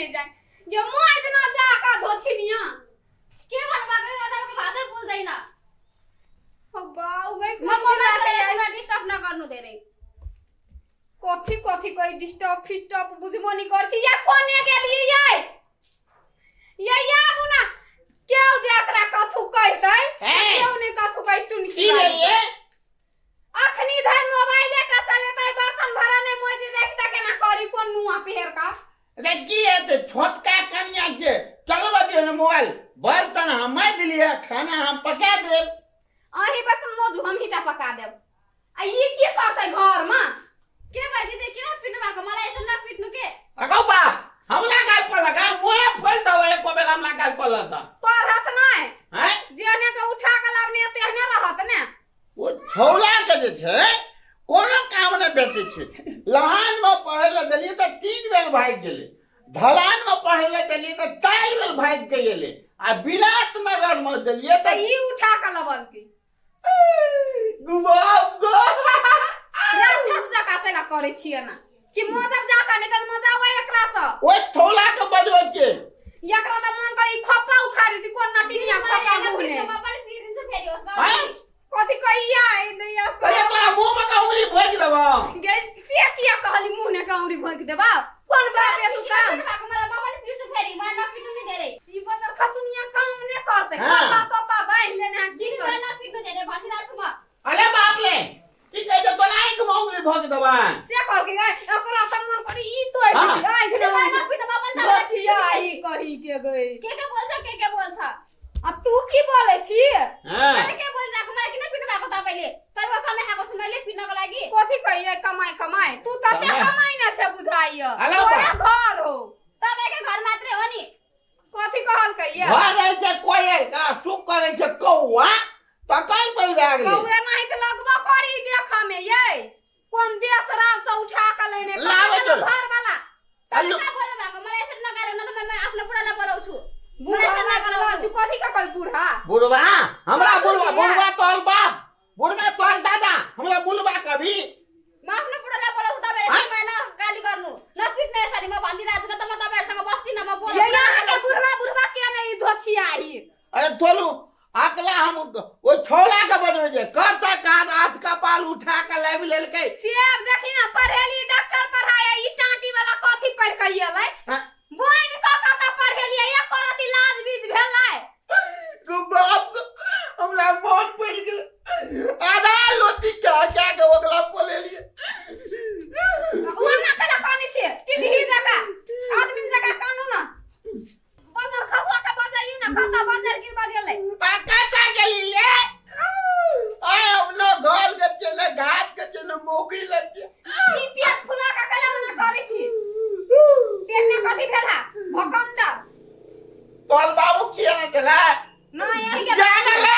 नहीं जाए ये मोय इतना जाका धोछिनिया के बनवा के के भाषा बोल देई ना अब्बा उगे मम्मा हमरा डिस्टर्ब ना करनु दे रे कथी कथी कोई डिस्टर्ब फिस्टर्ब बुझबो नहीं करछि या कोने के लिए ये मुना क्यों जाकरा कथु कहतै क्यों ने कथु कह टुनकी ये अखनी धर मोबाइल का चलेतै बर्तन भराने मोय दे देखता केना करी कोन नुआ पेहर का अरे की है तो छोटका कन्या के चलो बदियो ना मोबाइल बर्तन हम दिलिए खाना हम पका दे आही बर्तन मोजू हम हिटा पका देब आ ये की करतै घर में के भाई दीदी केना पिटवा के मला ऐसे ना पिटनु के अगौ बा हमला गाल पर लगा मोए फल दवा एक बेर हमला गाल पर लगा पढ़त नहीं हैं जेने के उठा के लावने तेहने रहत ने वो छौला के जे छै कोनो काम ने बेटे छै लहान में पढ़े ल देलिए त 3 बेर भाग गेले ढलान में पढ़े ल देलिए त 4 बेर भाग के गेले आ विलात नगर में देलिए त ई उठा के लबल की गुबाब गो राक्षस जका तेला करे छिए ना कि मजब जाका नहीं त मजा आवे एकरा त ओ छौला के बजबै छै एकरा त मन करे ई खप्पा उखाड़ी दी कोन नटिनिया खप्पा मुहने पापा ने पीट दिन से फेरी उसका कथी कहिया ए नैया अरे तोरा मुंह में काउरी भोज देबा गे से किया कहली मुंह ने काउरी भोंक देबा कोन बाप है तू काम मला पापा ने पीट से फेरी मला ना पिटनु नहीं दे रे ई बदल खसुनिया काम ने करते खप्पा तोपा बांध लेना की कर ना पिटनु दे रे भागी रात सुबह अरे बाप ले ई कह दे तोलाई के काउरी भोज देबा से कह के गए एकरा त मन करे ई तो आई के ना पिट पापा ना छिया ई कही के गए के बोल छ आ तू की बोले छी हां अरे के बोल रहा मला किन पिटवा को ता पहिले तब वो खाने हाको सुनले पिटन को लागी कथी कहिए कमाई कमाई तू त ते कमाई ना छ बुझाइयो हेलो तोरा घर हो तब एक घर मात्र हो नी कथी कहल कहिए घर है जे कोयल का सुख करे छै कौआ तकल पर भाग ले कौआ नहीं त लगबो करी देखा में ये कोन देश राज से उठा के लेने घर वाला तब का बोलबा मला ऐसे न करे न त मैं अपने बुढ़ा ना बोलौ छु बुढ़ा ना बोलौ छु कथी का कोई बूढ़ा बुढ़वा हमरा बुढ़वा तोल बाप बुढ़वा तोल दादा हमरा बुढ़वा कभी मैं अपने बुढ़ा ना बोलौ तब ऐसे मैं ना गाली करनु न पिटने सारी मैं बांधी राज न त म तब संग बस्ती न म बोल ये यहाँ के बुढ़वा के नहीं धोछी आई अरे थोलू अगला हम ओ छोला के बनवे जे कत कान हाथ का पाल उठा के लाइव लेल के सेब देखी ना पढ़ेली डॉक्टर पढ़ाया ई टाटी वाला कथी पढ़ के आइलै बोइन का पढ़ेली एक करत इलाज बीज भेलै गो बाप हमरा मन पड़ गेल आधा लोटी क्या के ओगला बोले लिए ओना कला कानी छे टिटही जका आदमी जका कानू ना बदर खसवा का बजाइयो ना खाता बदर गिरबा गेलै काटा गेली ले आय अपनो घर के चले घाट के चले मोगी लग ई पेट फुला का कला ना करै छी पेट में कथी भेला भकंडा तोल बाबू किया ना चला ना यही के जान ले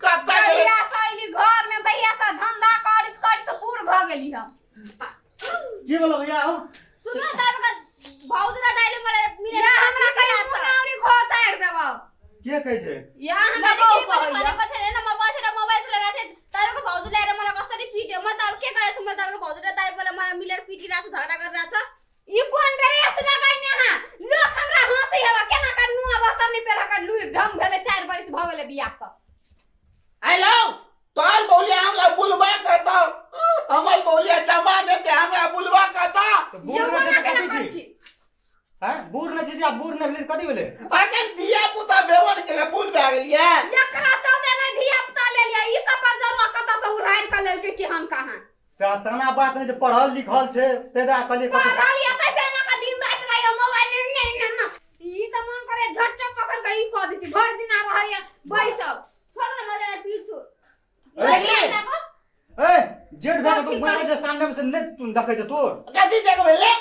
कता गेले दैया सैली घर में दैया सा धंधा करी तो पूर भ गेली हम की बोलो भैया हो सुनो तब का भौजरा दाइले मला मिले हमरा कला छौरी खो चार देबो के कहै छै यहाँ का बहु मला कहैया पछे न म पछे मोबाइल चला रहथे तब का भौज ले रे मला कस्तरी पीटे म तब के करे छु म तब का भौजरा दाइ बोले मला मिले पीटी राछ झगड़ा कर राछ ई कोन ड्रेस लगाइने हां लोग हमरा हंसी हवा केना कर नुआ बर्तन नहीं पेरा कर लुई ढंग भेले 4 बरिस भ गेले बियाह क हेलो तोल बोलिया हमरा बुलवा कहता हमर बोलिया जमा देते हमरा बुलवा कहता ये बूढ़ कोना ने केना कथि कर छी छी हैं बूढ़ ने छी आ बूढ़ ने भेले कथि भेले अरे दिया पुता बेवर के बुल भए गेलिए एकरा चौदे में धिया पुता ले लिया ई कपर जरूर कत से उड़ाइन क लेल के कि हम कहां सातना बात नहीं जे पढ़ल लिखल छै तेदा कहलिए कथि पढ़ल या कैसे ना का दिन रात रहियो मोबाइल नहीं ना ई त मन करे झट पकड़ के ई क देती भर दिन आ रहैया बैसब छोड़ न मजा पीट छु ए जेठ भए तू मारे जे सामने में से ने तू देखै छ तोर कथि देख भेले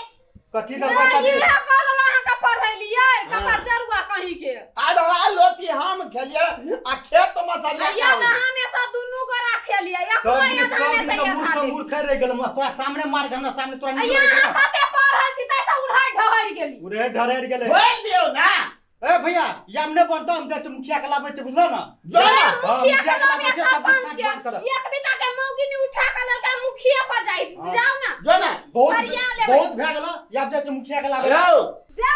कथि देखै कथि ये कर रहा का पढ़लिए कपर जरुआ कहीं के आधा लोटी हम खेलिए आ खेत मसाला या ना हमेशा दुनु गोरा खेलिए एक महीना से हमेशा ये खा मूर्ख खै रह गेल तोरा सामने मार के हमरा सामने तोरा नहीं या करे कते पढ़ल छी तैसा उड़ाइ ढहर गेली उरे ढरेर गेले बोल दियो ना ए भैया यामने बनतो हम जे मुखिया के लाबै छै बुझलो ना जो मुखिया के नाम लाबै छै सब सरपंच के एक बिता के मौगी ने उठा के ललका मुखिया पर जाई जाओ ना जो ना बहुत भए गेल याब जे मुखिया के लाबै हेलो जा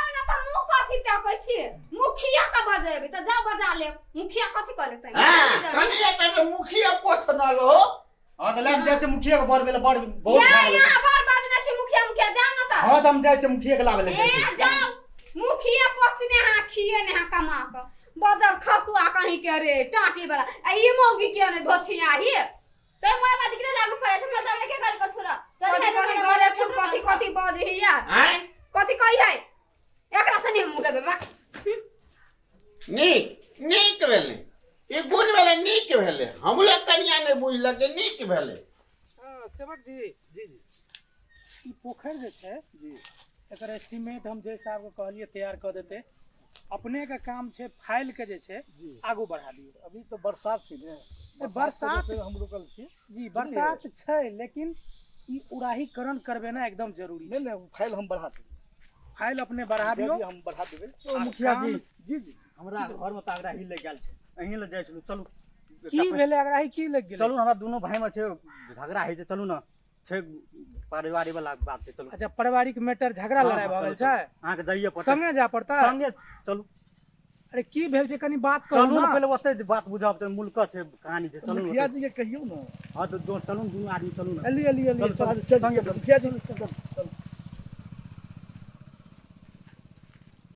ले मुखिया कथी कर लेतै हां कनिया त मुखिया पोछ न लो हां त लाग जाय छै मुखिया के बर बेला बड़ बहुत या भाग या बार बाजना छै मुखिया मुखिया जाओ न त हां त हम जाय छै मुखिया के लाबे ले जाय ए छै जाओ मुखिया पोछने हा खिए ने हा कमा क बाजार खसुआ कहीं के रे टाटी वाला आ ई मोगी के ने धोछिया ही तो मोर बात के लागू करे छै मतलब के कर कछुरा कथी कथी करे छु कथी कथी बाजे ही यार हैं कथी कही है एकरा से नहीं मुके देबा नीक भेले ई गुण भेले नीक भेले हम लोग कनिया ने बुझल के नीक भेले सेवक जी जी जी ई पोखर जे छै जी एकर एस्टीमेट हम जे हिसाब के कहलिए तैयार कर देते अपने का काम छै फाइल के जे छै आगू बढ़ा दियो अभी तो बरसात छी ने बरसात हम रुकल छी जी बरसात छै लेकिन ई उड़ाहीकरण करबेना एकदम जरूरी है नहीं फाइल हम बढ़ा देब फाइल अपने बढ़ा दियो हम बढ़ा देबे ओ मुखिया जी जी जी हमरा घर में तागड़ा ही ले गेल छै अहीं ले जाय छलु चलू की भेले अगराही की लग गेल चलू हमरा दोनों भाई में छै झगड़ा है छै चलू ना छै पारिवारिक वाला बात छै चलू अच्छा पारिवारिक मैटर झगड़ा लड़ाई भ गेल छै अहाँ के जाइए पड़त संगे जा पड़ता संगे चलू अरे की भेल छै कनी बात करू चलू ना ना पहले ओते बात बुझाब त मुल्क छै कहानी छै चलू मुखिया जी के कहियो ना हां तो चलू दुनू आदमी चलू ना अली चल मुखिया जी चल